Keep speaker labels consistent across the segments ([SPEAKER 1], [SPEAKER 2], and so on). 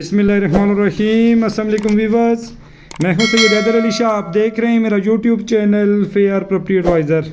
[SPEAKER 1] बिस्मिल्लाहिर्रहमानिर्रहीम। अस्सलाम वालेकुम वीवर्स, मैं हूं सैयद हैदर अली शाह। आप देख रहे हैं मेरा YouTube channel fair property adviser.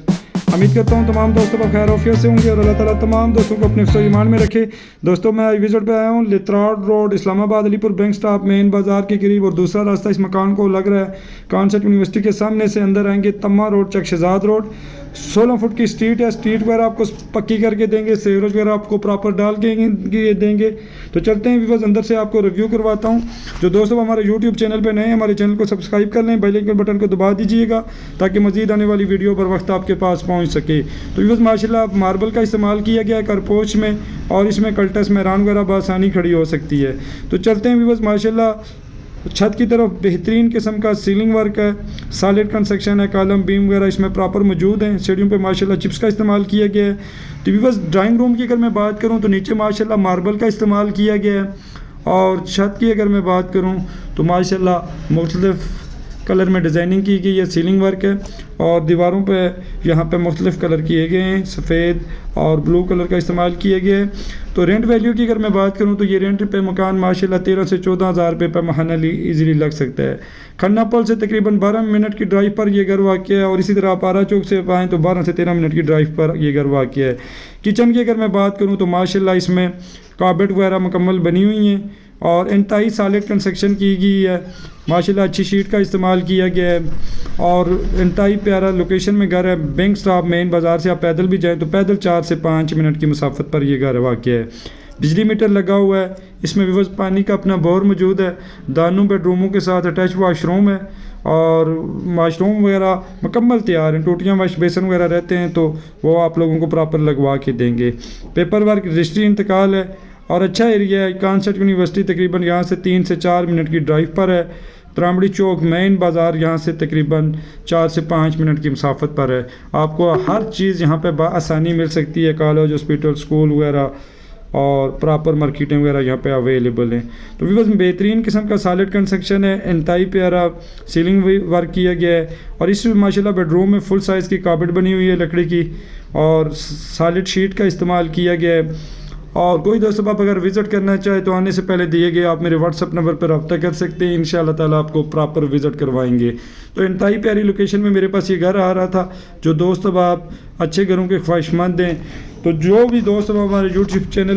[SPEAKER 1] उम्मीद करता हूं तमाम दोस्तों का खैर आफियत से होंगे और अल्लाह ताला तमाम दोस्तों को अपने हिफ्ज़ ईमान में रखे। दोस्तों मैं आज विजिट पे आया हूं लित्राड road, Islamabad, Alipur bank stop main बाज़ार के करीब। और दूसरा रास्ता इस मकान को लग रहा है कॉन्सेप्ट यूनिवर्सिटी के सामने से अंदर आएंगे तम्मा रोड, चक शहजाद रोड। 16 फुट की स्ट्रीट है। स्ट्रीट वगैरह आपको पक्की करके देंगे, सेवरेज वगैरह आपको प्रॉपर डाल के देंगे। तो चलते हैं व्यूअर्स, अंदर से आपको रिव्यू करवाता हूं। जो दोस्तों हमारे यूट्यूब चैनल पे नए हैं, हमारे चैनल को सब्सक्राइब कर लें, बेल आइकन बटन को दबा दीजिएगा ताकि मजीद आने वाली वीडियो पर वक्त आपके पास पहुंच सके। तो व्यूअर्स माशाल्लाह मार्बल का इस्तेमाल किया गया है करपोच में, और इसमें कल्टस मैरान वगैरह बआसानी खड़ी हो सकती है। तो चलते हैं व्यूअर्स, माशाल्लाह छत की तरफ बेहतरीन किस्म का सीलिंग वर्क है, सॉलिड कंस्ट्रक्शन है, कॉलम बीम वगैरह इसमें प्रॉपर मौजूद हैं। सीढ़ियों पे माशाल्लाह चिप्स का इस्तेमाल किया गया है। तो व्यूअर्स ड्राइंग रूम की अगर मैं बात करूं तो नीचे माशाल्लाह मार्बल का इस्तेमाल किया गया है, और छत की अगर मैं बात करूं तो माशाल्लाह मुख्तलिफ कलर में डिज़ाइनिंग की गई है, सीलिंग वर्क है, और दीवारों पे यहाँ पे मुख्तलिफ कलर किए गए हैं, सफ़ेद और ब्लू कलर का इस्तेमाल किया गया है। तो रेंट वैल्यू की अगर मैं बात करूँ तो ये रेंट पे मकान माशाल्लाह 13 से 14 हज़ार रुपये पर माहाना ईज़िली लग सकता है। खन्ना पुल से तकरीबन 12 मिनट की ड्राइव पर ये घर वाक़ है, और इसी तरह आप आरा चौक से आएँ तो 12 से 13 मिनट की ड्राइव पर ये घर वाक़ है। किचन की अगर मैं बात करूँ तो माशाल्लाह इसमें कार्पेट वगैरह मुकम्मल बनी हुई हैं, और इंतहाई सॉलिड कंस्ट्रक्शन की गई है। माशाल्लाह अच्छी शीट का इस्तेमाल किया गया है, और इंतहाई प्यारा लोकेशन में घर है। बैंक स्टॉप मेन बाज़ार से आप पैदल भी जाएँ तो पैदल 4 से 5 मिनट की मुसाफत पर यह घर वाक़ है। बिजली मीटर लगा हुआ है। इसमें व्यूअर्स पानी का अपना बोर मौजूद है। दोनों बेडरूमों के साथ अटैच वाशरूम है, और वाशरूम वगैरह मुकम्मल तैयार हैं। टूटियाँ वाश बेसन वगैरह रहते हैं तो वो आप लोगों को प्रॉपर लगवा के देंगे। पेपर वर्क रजिस्ट्री इंतकाल है, और अच्छा एरिया है। कॉन्सेप्ट यूनिवर्सिटी तकरीबन यहाँ से 3 से 4 मिनट की ड्राइव पर है। त्रामड़ी चौक मेन बाज़ार यहाँ से तकरीबन 4 से 5 मिनट की मुसाफत पर है। आपको हर चीज़ यहाँ पे आसानी मिल सकती है। कॉलेज, हॉस्पिटल, स्कूल वगैरह और प्रॉपर मार्केटिंग वगैरह यहाँ पे अवेलेबल हैं। तो व्यूअर्स बेहतरीन किस्म का सॉलिड कंस्ट्रक्शन है, इंतहाई प्यारा सीलिंग वर्क किया गया है, और इस माशाल्लाह बेडरूम में फुल साइज़ की कार्पेट बनी हुई है लकड़ी की, और सॉलिड शीट का इस्तेमाल किया गया है। और कोई दोस्तों आप अगर विज़िट करना चाहे तो आने से पहले दिए गए आप मेरे व्हाट्सअप नंबर पर रब्ता कर सकते हैं। इंशाअल्लाह ताला आपको प्रॉपर विज़िट करवाएंगे। तो इंतहाई प्यारी लोकेशन में मेरे पास ये घर आ रहा था। जो दोस्त अब आप अच्छे घरों के ख्वाहिशमंद हैं, तो जो भी दोस्त अब हमारे यूट्यूब चैनल